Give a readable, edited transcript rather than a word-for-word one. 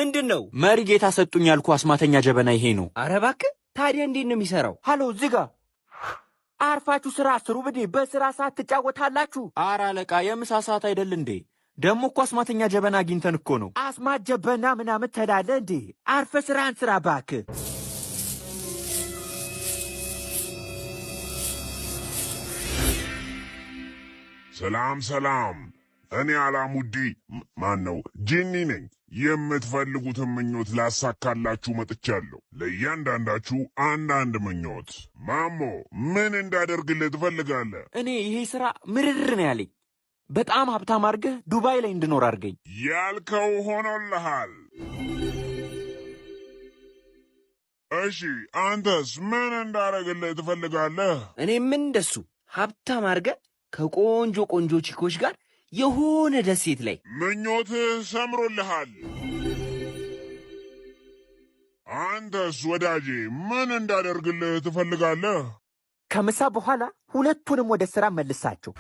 ምንድነው? መሪ ጌታ ሰጡኝ ያልኩ አስማተኛ ጀበና ይሄ ነው። ኧረ እባክህ ታዲያ እንዴት ነው የሚሰራው? ሃሎ ዝጋ። አርፋችሁ ስራ ስሩ። ብዴ በስራ ሰዓት ትጫወታላችሁ። ኧረ አለቃ የምሳ ሰዓት አይደል እንዴ? ደሞ እኮ አስማተኛ ጀበና አግኝተን እኮ ነው። አስማት ጀበና ምናምን ተላለ እንዴ? አርፈ ስራን ስራ እባክህ። ሰላም ሰላም፣ እኔ አላሙዲ ማን ነው ጂኒ ነኝ። የምትፈልጉትን ምኞት ላሳካላችሁ መጥቻለሁ። ለእያንዳንዳችሁ አንዳንድ ምኞት። ማሞ ምን እንዳደርግልህ ትፈልጋለህ? እኔ ይሄ ስራ ምርር ነው ያለኝ። በጣም ሀብታም አድርገህ ዱባይ ላይ እንድኖር አድርገኝ። ያልከው ሆኖልሃል። እሺ አንተስ ምን እንዳደርግልህ ትፈልጋለህ? እኔም እንደሱ ሀብታም አድርገህ ከቆንጆ ቆንጆ ቺኮች ጋር የሆነ ደሴት ላይ። ምኞትህ ሰምሮልሃል። አንተስ ወዳጄ ምን እንዳደርግልህ ትፈልጋለህ? ከምሳ በኋላ ሁለቱንም ወደ ስራ መልሳቸው።